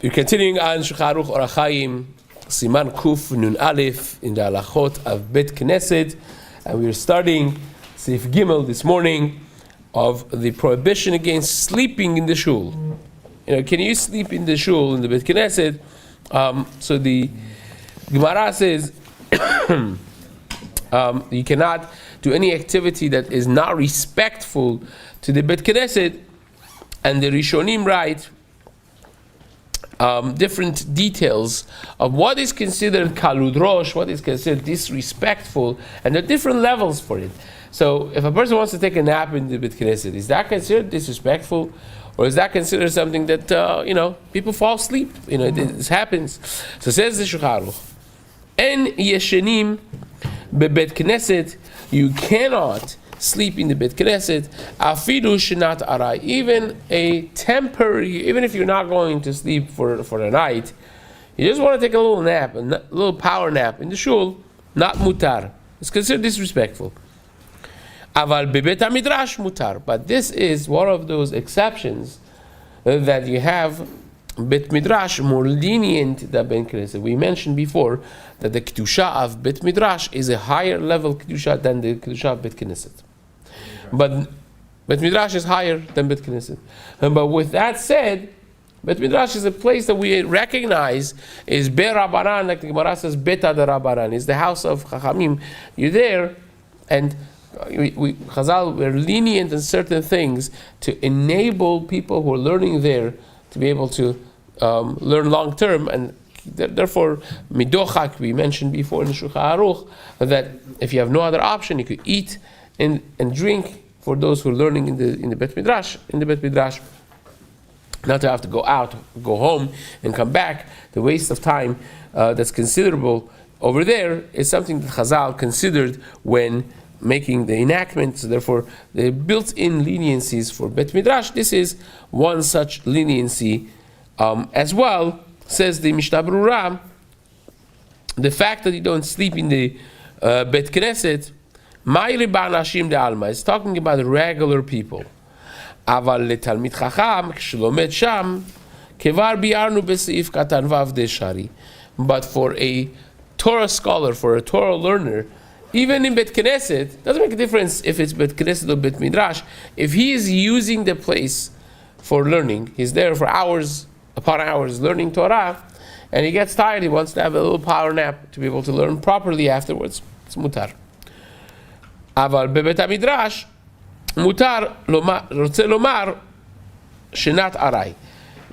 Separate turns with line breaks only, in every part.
We're continuing on Shulchan Aruch Orach Chaim, Siman Kuf Nun Aleph in the Halachot of Bet Knesset, and we're starting Seif Gimel this morning of the prohibition against sleeping in the shul. Can you sleep in the shul in the Bet Knesset? So the Gemara says you cannot do any activity that is not respectful to the Bet Knesset, and the Rishonim write different details of what is considered kalud rosh, what is considered disrespectful, and there are different levels for it. So if a person wants to take a nap in the Bet Knesset, is that considered disrespectful? Or is that considered something that, people fall asleep? This happens. So says the Shulchan Aruch, En yeshenim bebet Knesset, you cannot sleep in the Bet Knesset, afidu shenat arai, even a temporary, even if you're not going to sleep for the night, you just want to take a little nap, a little power nap in the shul, not mutar. It's considered disrespectful. Aval bebet midrash mutar, but this is one of those exceptions that you have. Bet Midrash more lenient than Bet Knesset. We mentioned before that the kedusha of Bet Midrash is a higher level kedusha than the kedusha of Bet Knesset. But Bet Midrash is higher than Bet Knesset. But with that said, Bet Midrash is a place that we recognize is Be Rabbanan, like the Gemara says, Beta de Rabbanan, is the house of Chachamim. You're there, and Chazal were lenient in certain things to enable people who are learning there to be able to learn long term, and therefore midochak, we mentioned before in the Shulchan Aruch that if you have no other option, you could eat and drink for those who are learning in the Bet Midrash. Not to have to go out, go home, and come back. The waste of time that's considerable over there is something that Chazal considered when making the enactment. So therefore, the built-in leniencies for Bet Midrash, this is one such leniency as well. Says the Mishna Berura, the fact that you don't sleep in the Bet Knesset, Ma'iri ba'anashim de'alma, is talking about regular people. Aval letalmid chacham k'shlomet sham kevar bi'arnu b'seif katan vav de'shari. But for a Torah scholar, for a Torah learner, even in Bet Knesset, doesn't make a difference if it's Bet Knesset or Bet Midrash. If he is using the place for learning, he's there for hours upon hours learning Torah, and he gets tired, he wants to have a little power nap to be able to learn properly afterwards. It's mutar. Aval bebet midrash mutar rotze lomar shenat arai.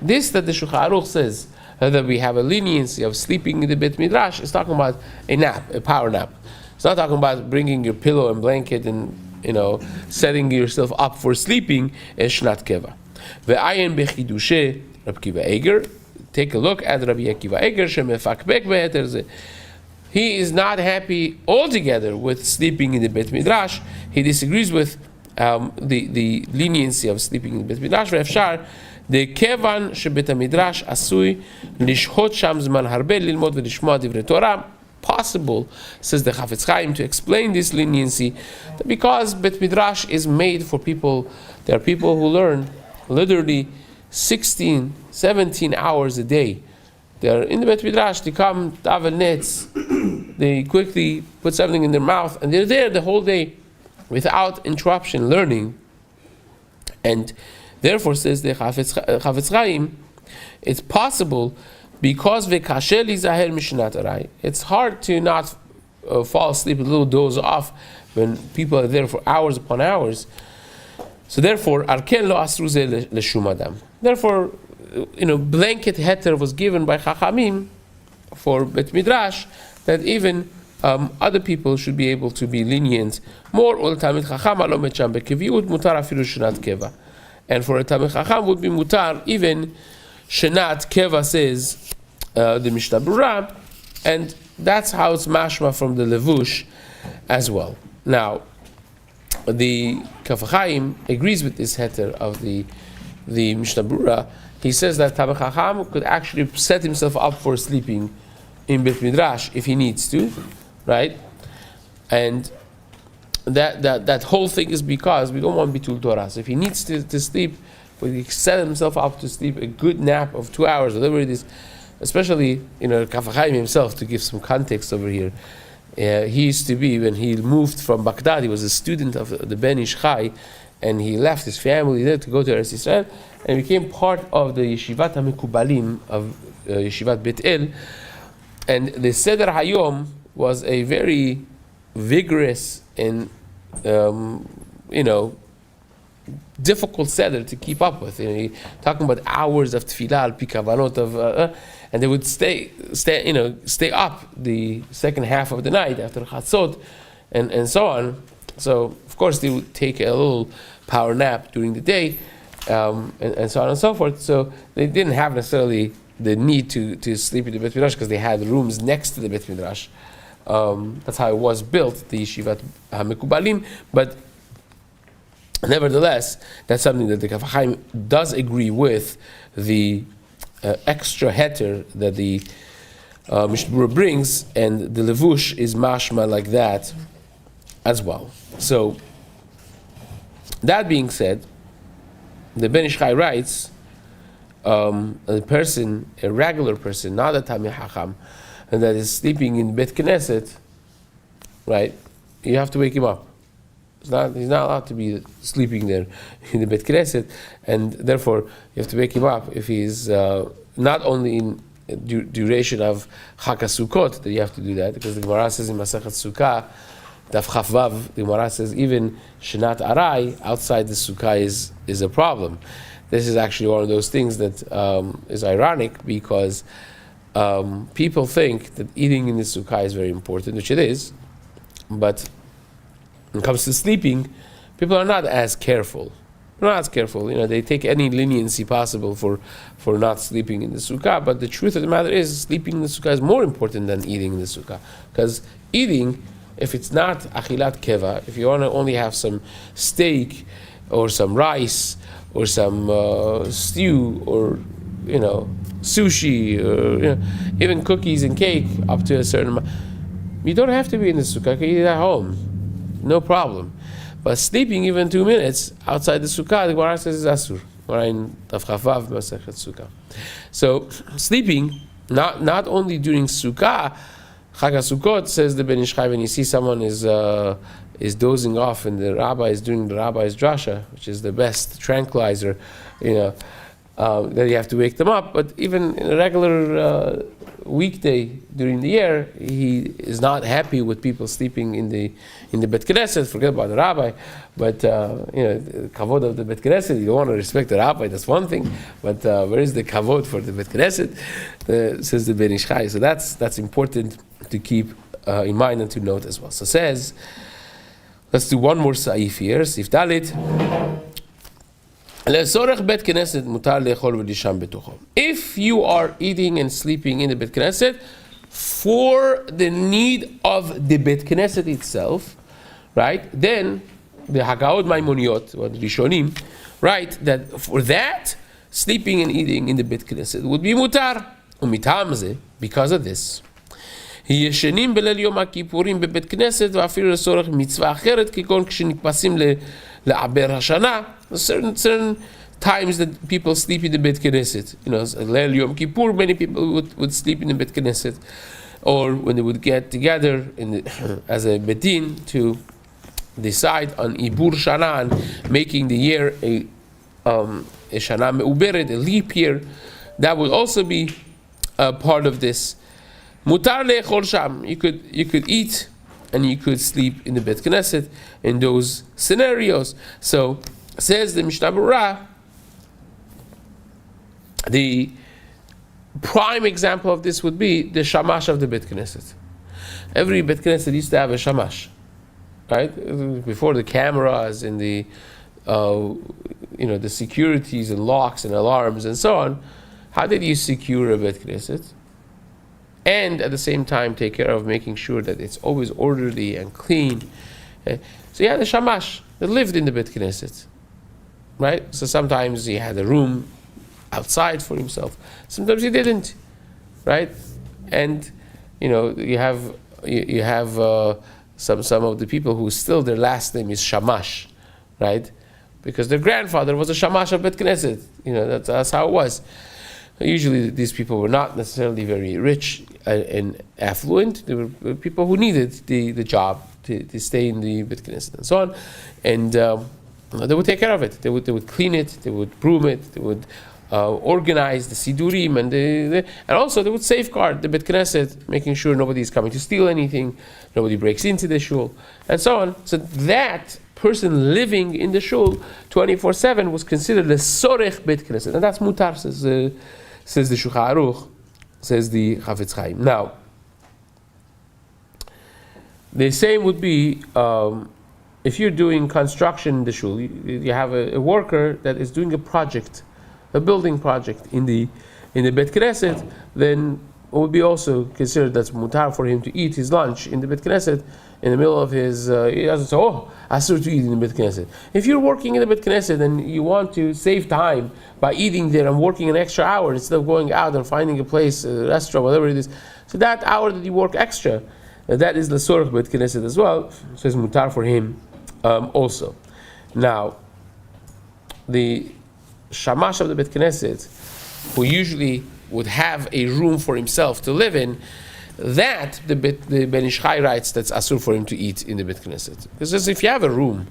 This that the Shulchan Aruch says that we have a leniency of sleeping in the Bet Midrash is talking about a nap, a power nap. It's not talking about bringing your pillow and blanket and setting yourself up for sleeping. Shnat keva. Ve'ayin bechidushe Rabbi Akiva Eiger. Take a look at Rabbi Akiva Eiger. Shemefakbek beheter zeh. He is not happy altogether with sleeping in the Bet Midrash. He disagrees with the leniency of sleeping in the Bet Midrash. Ve'efshar the kevan shebet midrash asui lishhot sham zman harbe lilmod ve'lishmoa divrei Torah. Possible, says the Chafetz Chaim, to explain this leniency, that because Bet Midrash is made for people, there are people who learn literally 16, 17 hours a day. They're in the Bet Midrash, they come, daven nets, they quickly put something in their mouth, and they're there the whole day without interruption learning. And therefore, says the Chafetz Chaim, it's possible because it's hard to not fall asleep, a little doze off when people are there for hours upon hours. So therefore, therefore, blanket heter was given by Chachamim for Bet Midrash that even other people should be able to be lenient more. And for a Talmid Chacham would be mutar even shenat keva, says the Mishnah Berura, and that's how it's mashma from the levush as well. Now, the Kaf Chaim agrees with this heter of the Mishnah Berura. He says that Talmid Chacham could actually set himself up for sleeping in Bet Midrash if he needs to, right? And that whole thing is because we don't want bitul Torah. So if he needs to sleep but he set himself up to sleep a good nap of 2 hours, whatever it is. Especially, Kaf HaChaim himself, to give some context over here. He used to be, when he moved from Baghdad, he was a student of the Ben Ish Chai, and he left his family there to go to Eretz Yisrael, and became part of the Yeshivat HaMekubalim of Yeshivat Bet El. And the Seder Hayom was a very vigorous and, difficult seder to keep up with. Talking about hours of tefillah, pikavanot of, and they would stay up the second half of the night after chatzot, and so on. So of course they would take a little power nap during the day, and so on and so forth. So they didn't have necessarily the need to sleep in the Bet Midrash because they had rooms next to the Bet Midrash. That's how it was built, the Yeshivat HaMekubalim. But nevertheless, that's something that the Kaf HaChaim does agree with the extra heter that the Mishna brings, and the Levush is mashma like that as well. So, that being said, the Ben Ish Chai writes, a regular person, not a Tamil Hacham, and that is sleeping in Bet Knesset, right? You have to wake him up. He's not allowed to be sleeping there in the Bet Knesset, and therefore you have to wake him up if he's not only in duration of Chag HaSukkot that you have to do that, because the Gemara says in Masechet Sukkah, Daf Chaf Vav, the Gemara says even Shenat Arai outside the Sukkah is a problem. This is actually one of those things that is ironic, because people think that eating in the Sukkah is very important, which it is, but when it comes to sleeping, people are not as careful. They're not as careful. They take any leniency possible for not sleeping in the Sukkah, but the truth of the matter is, sleeping in the Sukkah is more important than eating in the Sukkah. Because eating, if it's not achilat keva, if you want to only have some steak or some rice or some stew or sushi or even cookies and cake up to a certain amount, you don't have to be in the Sukkah. You can eat it at home, no problem. But sleeping even 2 minutes outside the Sukkah, the Gemara says is asur. Gemara in Daf Chaf Vav Masechet Sukkah. So sleeping not only during Sukkah, Chag HaSukkot, says the Ben Ish Chai, when you see someone is dozing off and the rabbi is doing the rabbi's drasha, which is the best tranquilizer, that you have to wake them up. But even in a regular weekday during the year, he is not happy with people sleeping in the Bet Knesset. Forget about the rabbi, but the kavod of the Bet Knesset, you don't want to respect the rabbi, that's one thing, but where is the kavod for the Bet Knesset? Says the Ben Ish Chai. So that's important to keep in mind and to note as well. So says, let's do one more saif here, Sif Dalit. If you are eating and sleeping in the Bet Knesset for the need of the Bet Knesset itself, right, then the Hagaot Maimoniot, or the Rishonim, right, that for that, sleeping and eating in the Bet Knesset would be mutar. Because of this, ישנים בליל יום הכיפורים בבית כנסת ואפילו לצורך מצווה אחרת כגון כשנתפסים לעבר השנה. Certain times that people sleep in the Bet Knesset, ליל יום כיפור, many people would sleep in the Bet Knesset, or when they would get together as a bedin to decide on ibur shana, and making the year a shana me'uberet, a leap year, that would also be part of this. Mutar le'echol sham. You could eat and you could sleep in the Bet Knesset in those scenarios. So says the Mishnah Berura, the prime example of this would be the shamash of the Bet Knesset. Every Bet Knesset used to have a shamash, right? Before the cameras and the the securities and locks and alarms and so on, how did you secure a Bet Knesset? And at the same time take care of making sure that it's always orderly and clean. So you had a shamash that lived in the Bet Knesset, right? So sometimes he had a room outside for himself. Sometimes he didn't, right? And you have some of the people who still their last name is Shamash, right? because their grandfather was a shamash of Bet Knesset. That's how it was. Usually these people were not necessarily very rich and affluent. They were people who needed the job to stay in the Bet Knesset and so on. And they would take care of it. They would clean it, they would broom it, they would organize the sidurim, and also they would safeguard the Bet Knesset, making sure nobody is coming to steal anything, nobody breaks into the shul, and so on. So that person living in the shul 24/7 was considered a sorech Bet Knesset, and that's mutar, says the Shulchan Aruch, says the Chafetz Chaim. Now, the same would be if you're doing construction in the shul. You have a worker that is doing a project, a building project in the Bet Knesset, then it would be also considered that's mutar for him to eat his lunch in the Bet Knesset in the middle of his. He doesn't say, asur to eat in the Bet Knesset. If you're working in the Bet Knesset and you want to save time by eating there and working an extra hour instead of going out and finding a place, a restaurant, whatever it is, so that hour that you work extra, that is the sorech Bet Knesset as well. So it's mutar for him also. Now, the shamash of the Bet Knesset, who usually would have a room for himself to live in, that the Ben Ish Chai writes that's asur for him to eat in the Bet Knesset. Because if you have a room,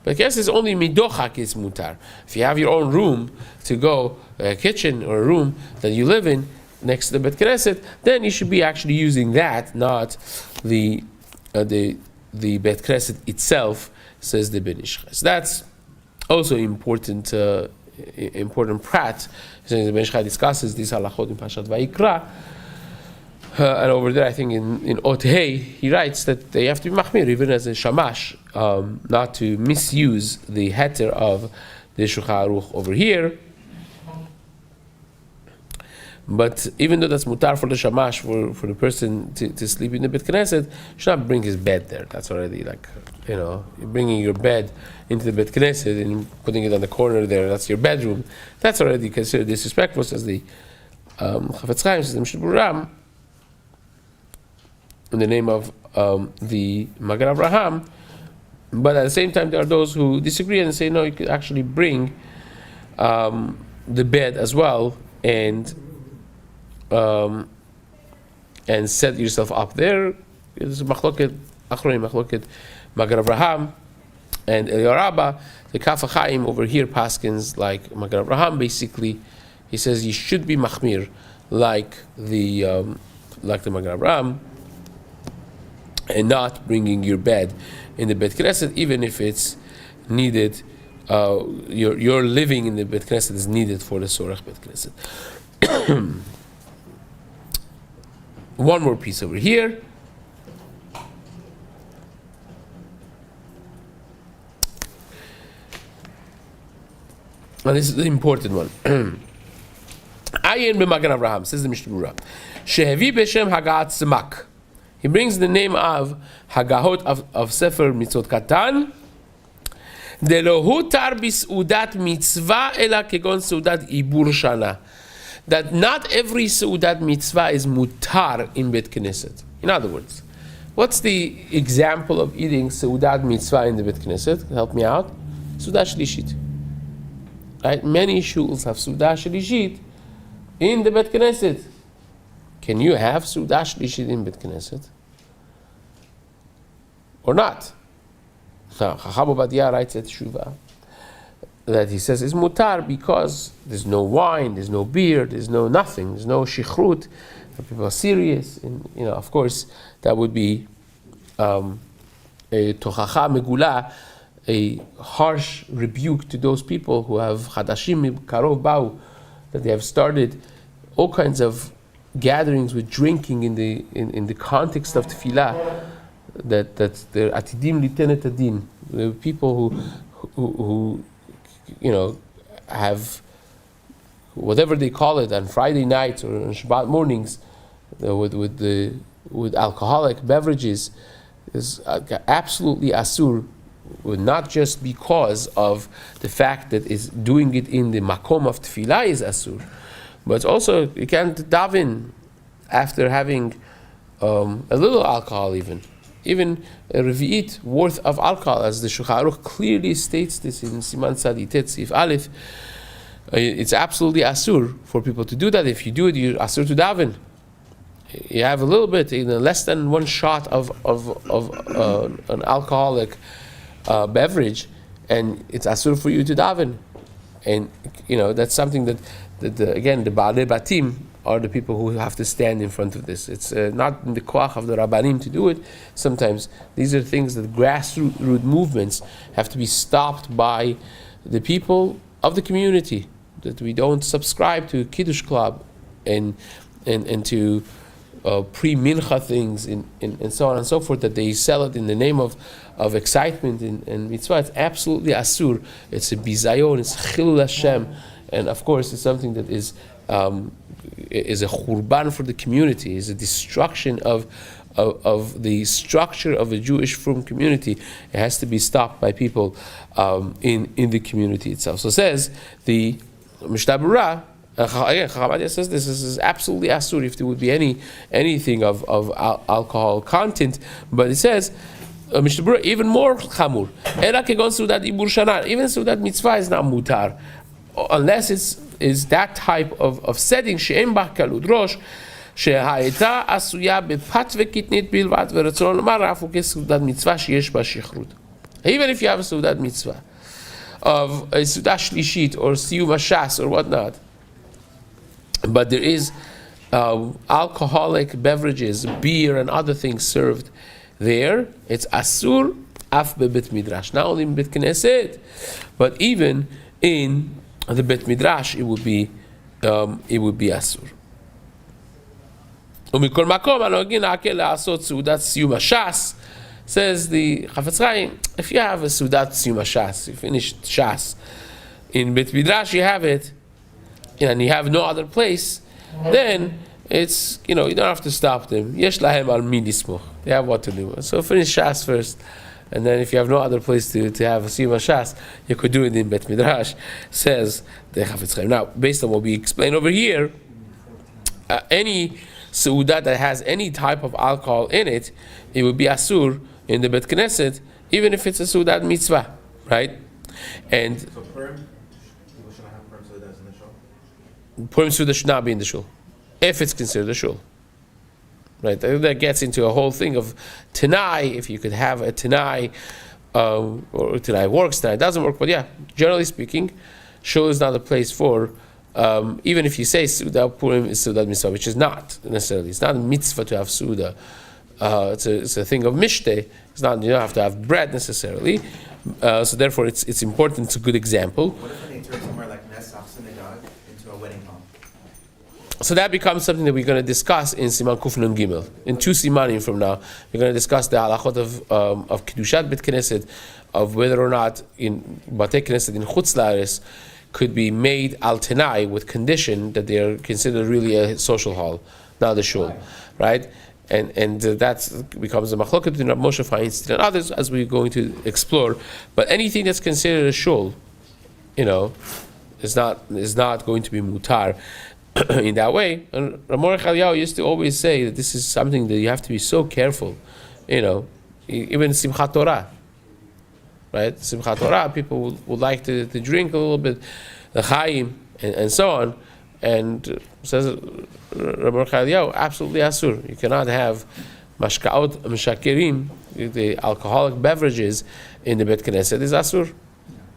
but I guess it's only midochak is mutar. If you have your own room to go, a kitchen or a room that you live in next to the Bet Knesset, then you should be actually using that, not the Bet Knesset itself, says the Ben Ish Chai. So that's also important prat. So the Ben Ish Chai discusses these halachot in Pashat Vayikra. And over there, I think in Otei, he writes that they have to be machmir, even as a shamash, not to misuse the heter of the Shulchan Aruch over here. But even though that's mutar for the shamash, for the person to sleep in the Bet Knesset, should not bring his bed there. That's already you're bringing your bed into the Bet Knesset and putting it on the corner there. That's your bedroom. That's already considered disrespectful, says the Chafetz Chaim, says the Berura, in the name of the Magen Avraham. But at the same time, there are those who disagree and say, no, you could actually bring the bed as well and set yourself up there. It's machloket Magen Avraham and Eliyahu Rabbah. The Kaf HaChaim over here paskins like Magen Avraham. Basically, he says you should be machmir like the Magen Avraham, and not bringing your bed in the Bet Knesset, even if it's needed. Your living in the Bet Knesset is needed for the Sorech Bet Knesset. One more piece over here. And this is the important one. Ayin b'Magen Avraham, says the Mishnah Berura. Shehevi b'Shem Hagahat Semak. He brings the name of Hagahot of Sefer Mitzvot Katan. Delohutar bis'udat mitzvah ela kegon seudat ibur shana. That not every seudat mitzvah is mutar in Bet Knesset. In other words, what's the example of eating seudat mitzvah in the Bet Knesset? Help me out. Seudat shlishit. Right? Many shuls have seudat shlishit in the Bet Knesset. Can you have seudat shlishit in Bet Knesset? Or not? Now, Chacham Ovadia writes at Shuvah that he says it's mutar because there's no wine, there's no beer, there's no nothing, there's no shichrut. People are serious, and of course, that would be a tochacha megula, a harsh rebuke to those people who have chadashim karov bau, that they have started all kinds of gatherings with drinking in the context of tefillah, that they're atidim litenet adin, the people who have whatever they call it on Friday nights or on Shabbat mornings with alcoholic beverages is absolutely asur, not just because of the fact that is doing it in the makom of tefillah is asur, but also you can't daven after having a little alcohol even. even a revi'it worth of alcohol, as the Shulchan Aruch clearly states this in Siman Tzaditet Sif Aleph. It's absolutely asur for people to do that. If you do it, you're asur to daven. You have a little bit, less than one shot of an alcoholic beverage, and it's asur for you to daven. And that's something that again the Baalei Batim are the people who have to stand in front of this. It's not in the koach of the Rabbanim to do it. Sometimes these are things that grassroots movements have to be stopped by the people of the community. That we don't subscribe to Kiddush Club and to pre-mincha things and so on and so forth, that they sell it in the name of excitement and mitzvah. It's absolutely asur. It's a bizayon, it's chilul Hashem, and of course it's something that is a churban for the community, is a destruction of the structure of a Jewish frum community. It has to be stopped by people in the community itself. So says the Mishna Berura, again, Chacham says this is absolutely asur if there would be anything of alcohol content, but it says Mishna Berura even more chamur. Even Sudat Mitzvah is not mutar, unless it's that type of setting she'en bach kalud rosh שהייתה עשויה בפת וקטנית בלבד ורצון לומר אף הוא כסעודת מצווה שיש בה שכרות. Even if you have a סעודת מצווה of a סעודה שלישית or סיום הש"ס or whatnot, but there is alcoholic beverages, beer and other things served there, it's asur af bebet midrash. Not only in bet knesset, but even in the bet midrash, it would be asur. ומכל מקום, הנוהגים להקל לעשות סעודת סיום הש"ס, says the Chafetz Chaim, if you have a סעודת סיום הש"ס, you finished shas in bet midrash, you have it, and you have no other place, then it's, you don't have to stop them. Yesh lahem al mi nismoch. They have what to do. So finish shas first, and then if you have no other place to have a siyum shas, you could do it in bet midrash, says the Chafetz Chaim. Now, based on what we explained over here, any seudah that has any type of alcohol in it, it would be asur in the bet knesset, even if it's a seudat mitzvah, right? And
so Purim, people shouldn't have Purim seudas in the shul?
Purim seudah should not be in the shul, if it's considered a shul. Right, that gets into a whole thing of Tanai, if you could have a Tanai, or Tanai works, Tanai doesn't work, but yeah, generally speaking, shul is not a place for, even if you say Suda Purim is Suda Mitzvah, which is not necessarily, it's not a mitzvah to have Suda, it's a thing of Mishteh, it's not, you don't have to have bread necessarily, so therefore it's important, it's a good example.
What if they turn somewhere like Nesach synagogue into a wedding hall?
So that becomes something that we're going to discuss in Siman Kuf Nun Gimel. In 2 Simanim from now, we're going to discuss the halachot of Kiddushat Bet Knesset, of whether or not in Batei Knesset in Chutz La'aretz could be made al tenai with condition that they are considered really a social hall, not a shul, right? And that becomes a machloket between Rav Moshe Feinstein and others, as we're going to explore. But anything that's considered a shul, is not going to be mutar in that way. And Rav Mordechai Eliyahu used to always say that this is something that you have to be so careful, even Simchat Torah, right? Simchat Torah, people would like to drink a little bit, the Chaim, and so on. And says Rav Mordechai Eliyahu, absolutely asur. You cannot have mashkaot mishakirim, the alcoholic beverages, in the Bet Knesset is asur,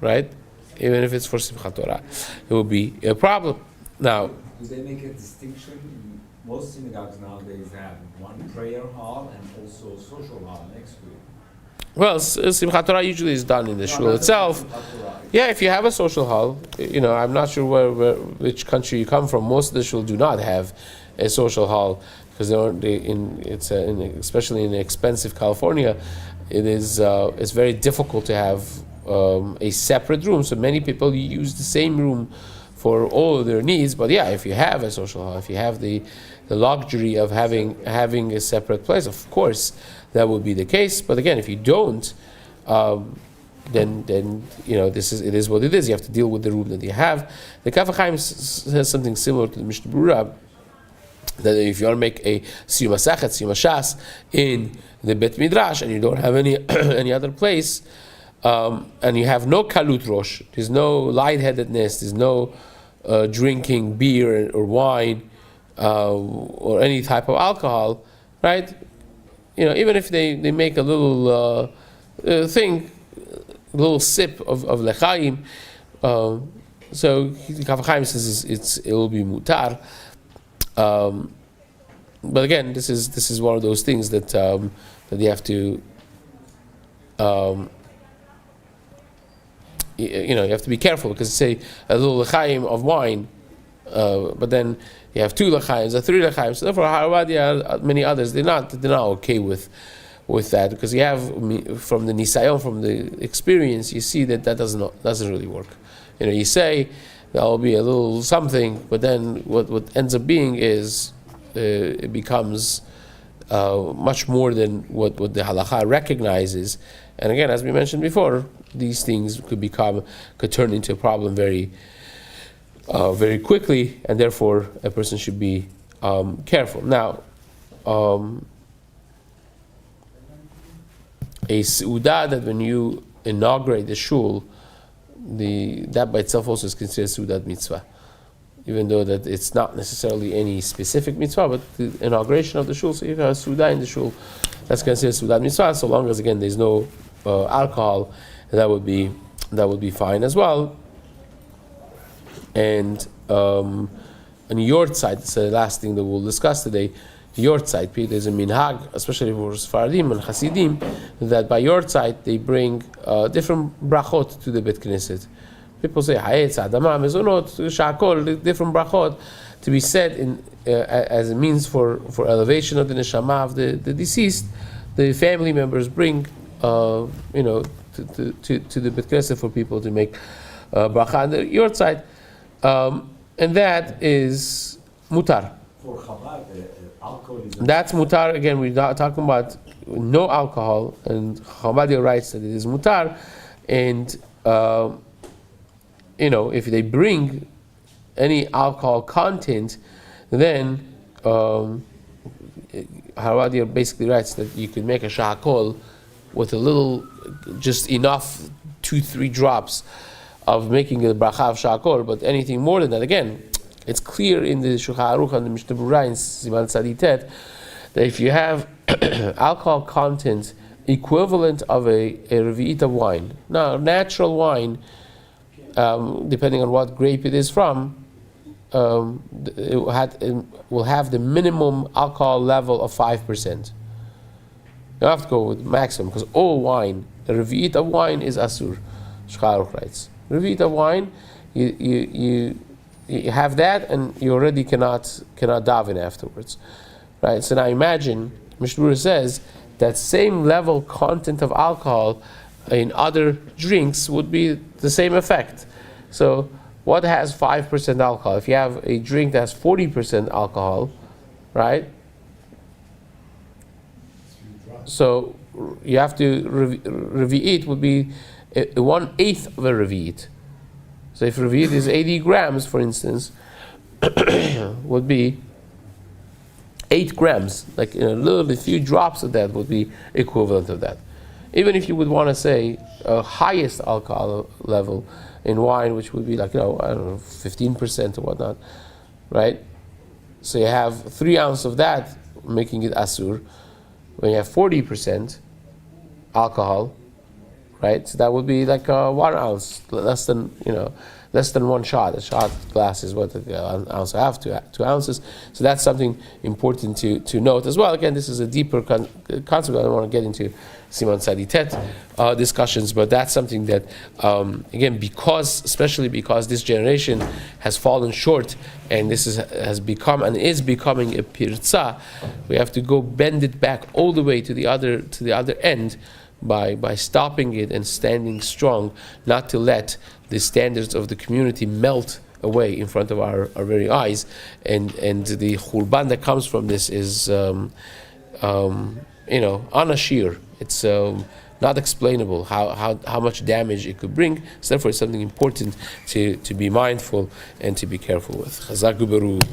right? Even if it's for Simchat Torah, it will be a problem. Now,
do they make a distinction? Most synagogues nowadays have one prayer hall and also a social hall next to it.
Well, Simchat Torah usually is done in the shul itself. Yeah, if you have a social hall, I'm not sure which country you come from. Most of the shul do not have a social hall because especially in expensive California, it's very difficult to have a separate room. So many people use the same room for all of their needs. But yeah, if you have a social hall, if you have the luxury of having a separate place, of course that would be the case. But again, if you don't, then it is what it is. You have to deal with the room that you have. The Kaf HaChaim says something similar to the Mishnah Berura, that if you want to make a siyum masachet, siyum shas in the Bet Midrash, and you don't have any any other place, and you have no kalut rosh, there's no lightheadedness, there's no drinking beer or wine or any type of alcohol, right? Even if they make a little thing, a little sip of lechaim, so Kaf Chaim says it will be mutar. But again, this is one of those things that you have to you have to be careful, because say a little lechaim of wine, but then you have 2 lechaims or 3 lechaims. So therefore, Harabadia, many others, they're not okay with that, because you have from the nisayon, from the experience, you see that doesn't really work. You say there will be a little something, but then what ends up being is it becomes much more than what the halacha recognizes. And again, as we mentioned before, these things could turn into a problem very very quickly, and therefore a person should be careful. Now, a seudah, that when you inaugurate the shul, that by itself also is considered seudat mitzvah, even though that it's not necessarily any specific mitzvah, but the inauguration of the shul, so you have a seudah in the shul, that's considered seudat mitzvah, so long as again there's no alcohol, that would be fine as well. And on your side, it's the last thing that we'll discuss today. Your side, there's a minhag, especially for Sfaradim and Hasidim, that by your side they bring different brachot to the Bet Knesset. People say hayetz, adama, mezonot, shakol, different brachot to be said in as a means for elevation of the neshama of the deceased. The family members bring to the Bet Knesset for people to make bracha on the your side. And that is mutar.
For Chabad, alcoholism.
That's mutar. Again, we're not talking about no alcohol, and Chabad writes that it is mutar. And if they bring any alcohol content, then Chabad basically writes that you could make a shahakol with a little, just enough, 2-3 drops of making the bracha of shakor, but anything more than that, again, it's clear in the Shulchan Aruch and the Mishna Berura in Siman Tzaditet that if you have alcohol content equivalent of a revi'it of wine, now natural wine, depending on what grape it is from, it will have the minimum alcohol level of 5%. You have to go with maximum, because all wine, a revi'it of wine is asur. Shulchan Aruch writes. Revi'it of wine, you have that, and you already cannot daven afterwards, right? So now imagine, Mishna says that same level content of alcohol in other drinks would be the same effect. So what has 5% alcohol? If you have a drink that has 40% alcohol, right? So you have to revi'it would be 1/8 of a revi'it. So if revi'it is 80 grams, for instance, would be 8 grams. Like a few drops of that would be equivalent of that. Even if you would want to say a highest alcohol level in wine, which would be 15% or whatnot, right? So you have 3 ounces of that, making it asur. When you have 40% alcohol, right? So that would be 1 ounce, less than 1 shot. A shot glass is what an ounce and a half, 2 ounces. So that's something important to note as well. Again, this is a deeper concept. I don't want to get into Siman Tzaditet discussions, but that's something that, again, especially because this generation has fallen short, and this has become and is becoming a pirza, we have to go bend it back all the way to the other end by stopping it and standing strong, not to let the standards of the community melt away in front of our very eyes, and the churban that comes from this is anashir. It's not explainable how much damage it could bring. So therefore, it's something important to be mindful and to be careful with. Chazak u'beruch.